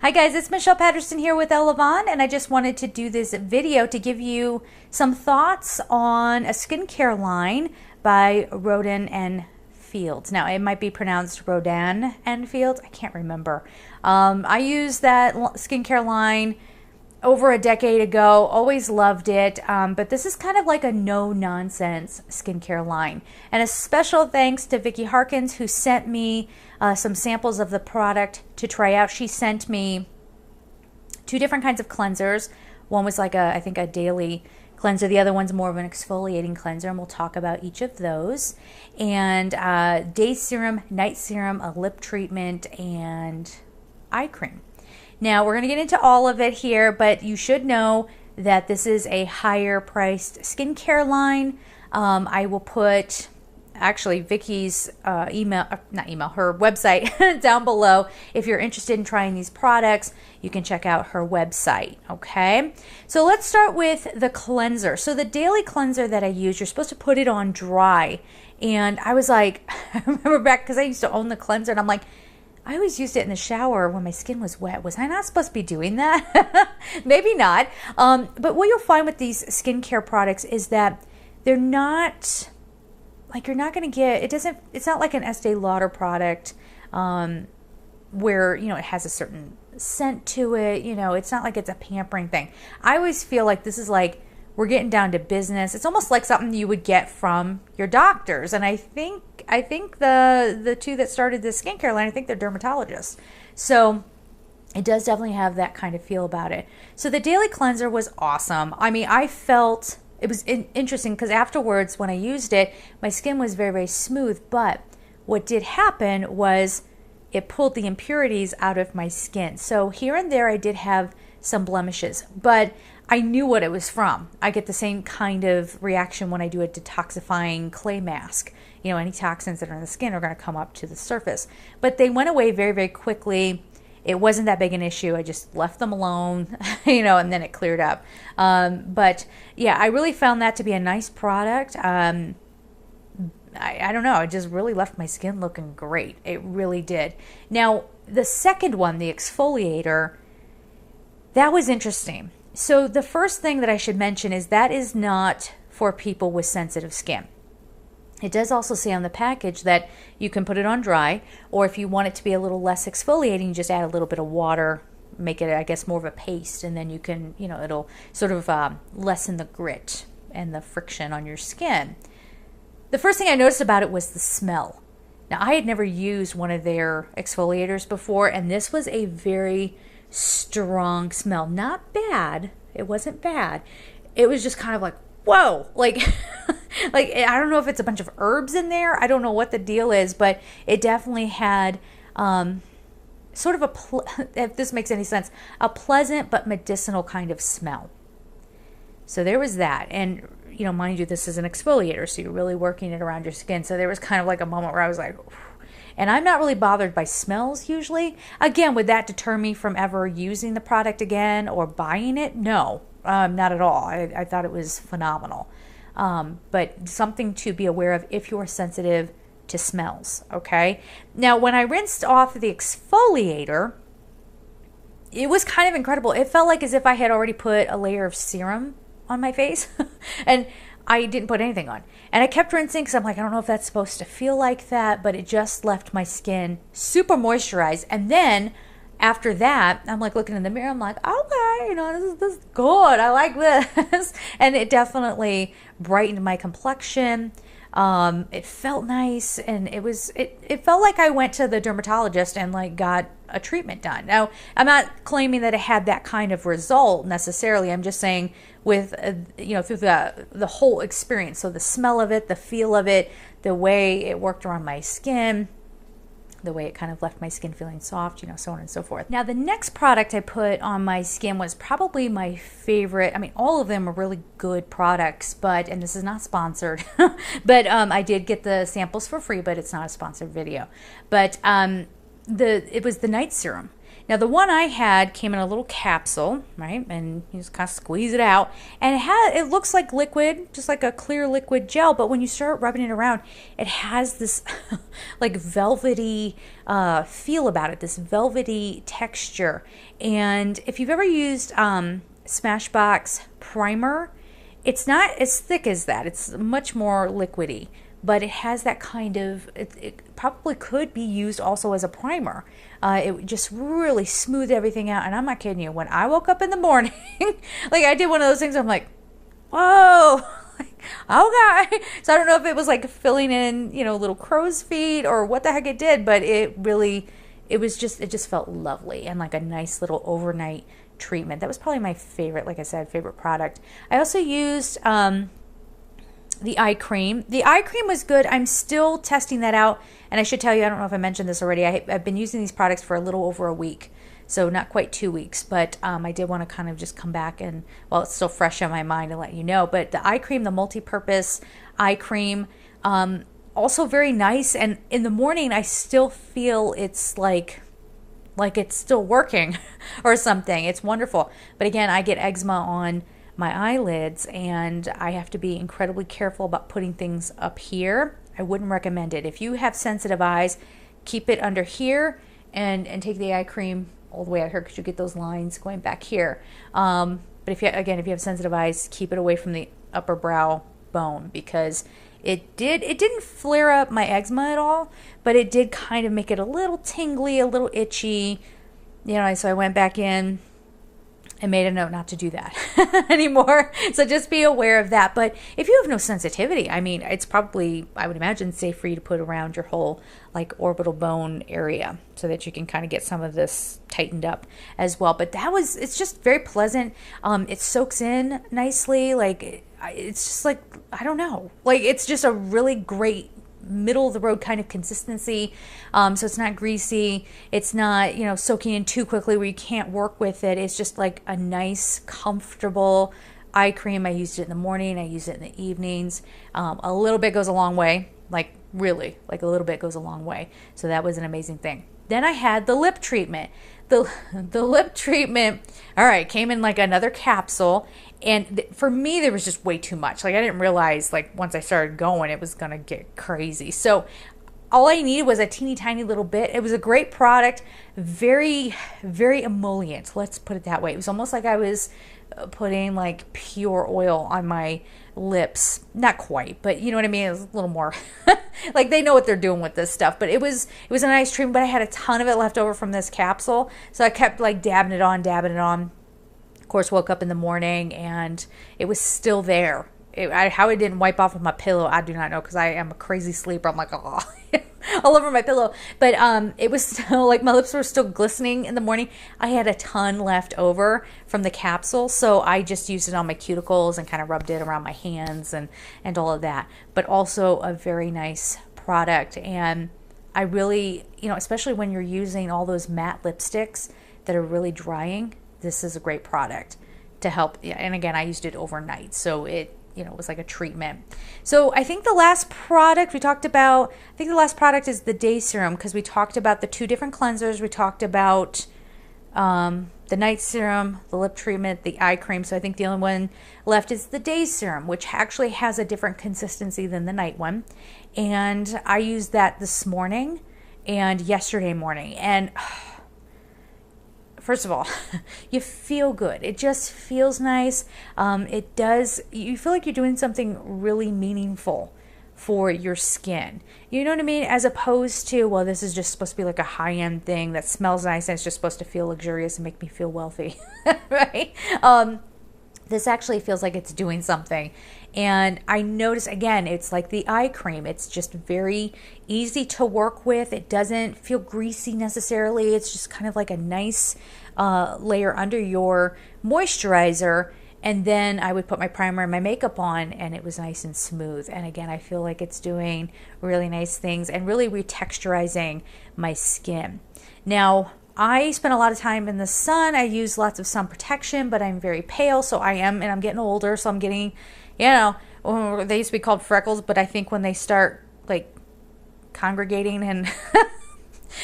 Hi guys, it's Michelle Patterson here with Elevon, and I just wanted to do this video to give you some thoughts on a skincare line by Rodan and Fields. Now, it might be pronounced Rodan and Fields. I can't remember. I used that skincare line over a decade ago, always loved it, but this is kind of like a no-nonsense skincare line. And a special thanks to Vicki Harkins, who sent me some samples of the product to try out. She sent me 2 different kinds of cleansers. One was like I think a daily cleanser. The other one's more of an exfoliating cleanser, and we'll talk about each of those. And day serum, night serum, a lip treatment, and eye cream. Now, we're going to get into all of it here, but you should know that this is a higher priced skincare line. I will put actually Vicki's her website down below. If you're interested in trying these products, you can check out her website, okay? So let's start with the cleanser. So the daily cleanser that I use, you're supposed to put it on dry. And I was like, I remember back, because I used to own the cleanser, and I'm like, I always used it in the shower when my skin was wet. Was I not supposed to be doing that? Maybe not. But what you'll find with these skincare products is that they're not, like, you're not going to get, it's not like an Estee Lauder product where, you know, it has a certain scent to it. You know, it's not like it's a pampering thing. I always feel like this is like, we're getting down to business. It's almost like something you would get from your doctors. And I think the 2 that started this skincare line, I think they're dermatologists. So it does definitely have that kind of feel about it. So the daily cleanser was awesome. I mean, I felt it was interesting because afterwards when I used it, my skin was very, very smooth. But what did happen was it pulled the impurities out of my skin. So here and there I did have some blemishes, but I knew what it was from. I get the same kind of reaction when I do a detoxifying clay mask. You know, any toxins that are in the skin are going to come up to the surface. But they went away very, very quickly. It wasn't that big an issue. I just left them alone, you know, and then it cleared up. But yeah, I really found that to be a nice product. I don't know. It just really left my skin looking great. It really did. Now, the second one, the exfoliator, that was interesting. So the first thing that I should mention is that is not for people with sensitive skin. It does also say on the package that you can put it on dry, or if you want it to be a little less exfoliating, you just add a little bit of water, make it, I guess, more of a paste, and then you can, you know, it'll sort of lessen the grit and the friction on your skin. The first thing I noticed about it was the smell. Now, I had never used one of their exfoliators before, and this was a very strong smell. Not bad. It wasn't bad. It was just kind of like, whoa, like like I don't know if it's a bunch of herbs in there. I don't know what the deal is, but it definitely had sort of if this makes any sense, a pleasant but medicinal kind of smell. So there was that. And you know, mind you, this is an exfoliator, so you're really working it around your skin. So there was kind of like a moment where I was like, and I'm not really bothered by smells usually. Again, would that deter me from ever using the product again or buying it? No, not at all. I thought it was phenomenal. But something to be aware of if you're sensitive to smells, okay? Now, when I rinsed off the exfoliator, it was kind of incredible. It felt like as if I had already put a layer of serum on my face. And I didn't put anything on. And I kept rinsing because I'm like, I don't know if that's supposed to feel like that, but it just left my skin super moisturized. And then after that, I'm like looking in the mirror, I'm like, okay, you know, this is good. I like this. And it definitely brightened my complexion. It felt nice, and it felt like I went to the dermatologist and like got a treatment done. Now, I'm not claiming that it had that kind of result necessarily. I'm just saying with you know, through the whole experience. So the smell of it, the feel of it, the way it worked around my skin, the way it kind of left my skin feeling soft, you know, so on and so forth. Now, the next product I put on my skin was probably my favorite. I mean, all of them are really good products, but, and this is not sponsored, but I did get the samples for free, but it's not a sponsored video. But it was the night serum. Now the one I had came in a little capsule, right? And you just kind of squeeze it out, and it looks like liquid, just like a clear liquid gel. But when you start rubbing it around, it has this like velvety feel about it, this velvety texture. And if you've ever used Smashbox primer, it's not as thick as that. It's much more liquidy, but it has that kind of, it probably could be used also as a primer. It would just really smooth everything out. And I'm not kidding you, when I woke up in the morning, like I did one of those things, I'm like, whoa, okay. So I don't know if it was like filling in, you know, little crow's feet or what the heck it did, but it just felt lovely and like a nice little overnight treatment. That was probably my favorite, like I said, favorite product. I also used the eye cream. The eye cream was good. I'm still testing that out. And I should tell you, I don't know if I mentioned this already, I've been using these products for a little over a week. So not quite 2 weeks, but I did want to kind of just come back and, well, it's still fresh on my mind and let you know. But the eye cream, the multi-purpose eye cream, also very nice. And in the morning, I still feel it's like it's still working or something. It's wonderful. But again, I get eczema on my eyelids, and I have to be incredibly careful about putting things up here. I wouldn't recommend it. If you have sensitive eyes, keep it under here and take the eye cream all the way out here, because you get those lines going back here. But if you have sensitive eyes, keep it away from the upper brow bone, because it didn't flare up my eczema at all, but it did kind of make it a little tingly, a little itchy, you know. So I went back in and made a note not to do that anymore. So just be aware of that. But if you have no sensitivity, I mean, it's probably, I would imagine, safe for you to put around your whole like orbital bone area so that you can kind of get some of this tightened up as well. But it's just very pleasant. It soaks in nicely. Like, it's just like, I don't know, like it's just a really great middle of the road kind of consistency. So it's not greasy. It's not, you know, soaking in too quickly where you can't work with it. It's just like a nice, comfortable eye cream. I used it in the morning. I use it in the evenings. A little bit goes a long way. Like really, like a little bit goes a long way. So that was an amazing thing. Then I had the lip treatment. The lip treatment, all right, came in like another capsule. And for me, there was just way too much. Like I didn't realize, like once I started going, it was going to get crazy. So all I needed was a teeny tiny little bit. It was a great product, very, very emollient. Let's put it that way. It was almost like I was putting like pure oil on my lips. Not quite, but you know what I mean? It was a little more like they know what they're doing with this stuff. But it was a nice treatment, but I had a ton of it left over from this capsule. So I kept like dabbing it on. Of course, woke up in the morning and it was still there. How it didn't wipe off of my pillow, I do not know, because I am a crazy sleeper. I'm like, oh, all over my pillow. But it was still, like, my lips were still glistening in the morning. I had a ton left over from the capsule, so I just used it on my cuticles and kind of rubbed it around my hands and all of that. But also a very nice product. And I really, you know, especially when you're using all those matte lipsticks that are really drying, this is a great product to help. And again, I used it overnight, so it, you know, it was like a treatment. So I think the last product we talked about, I think the last product is the day serum, because we talked about the 2 different cleansers. We talked about the night serum, the lip treatment, the eye cream. So I think the only one left is the day serum, which actually has a different consistency than the night one. And I used that this morning and yesterday morning. And first of all, you feel good. It just feels nice. It does, you feel like you're doing something really meaningful for your skin. You know what I mean? As opposed to, well, this is just supposed to be like a high-end thing that smells nice and it's just supposed to feel luxurious and make me feel wealthy, right? This actually feels like it's doing something. And I notice, again, it's like the eye cream. It's just very easy to work with. It doesn't feel greasy necessarily. It's just kind of like a nice layer under your moisturizer. And then I would put my primer and my makeup on, and it was nice and smooth. And again, I feel like it's doing really nice things and really retexturizing my skin. Now, I spend a lot of time in the sun. I use lots of sun protection, but I'm very pale, so and I'm getting older, so I'm getting, you know, they used to be called freckles, but I think when they start like congregating and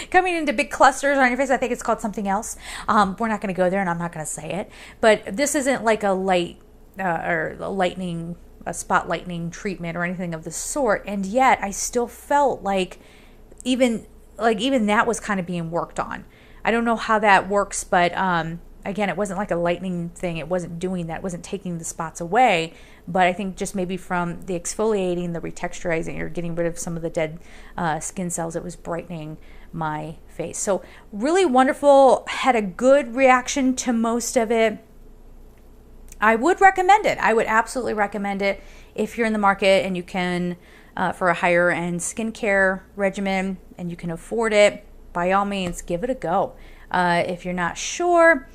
coming into big clusters on your face. I think it's called something else. We're not going to go there, and I'm not going to say it. But this isn't like a light or a spot lightening treatment or anything of the sort. And yet I still felt like even that was kind of being worked on. I don't know how that works, but again, it wasn't like a lightening thing. It wasn't doing that. It wasn't taking the spots away. But I think just maybe from the exfoliating, the retexturizing, or getting rid of some of the dead skin cells, it was brightening my face. So really wonderful. Had a good reaction to most of it. I would recommend it. I would absolutely recommend it if you're in the market and you can, for a higher end skincare regimen and you can afford it. By all means, give it a go. If you're not sure,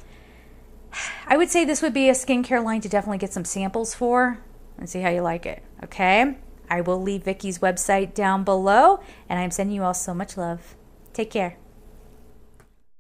I would say this would be a skincare line to definitely get some samples for and see how you like it. Okay? I will leave Vicky's website down below, and I'm sending you all so much love. Take care.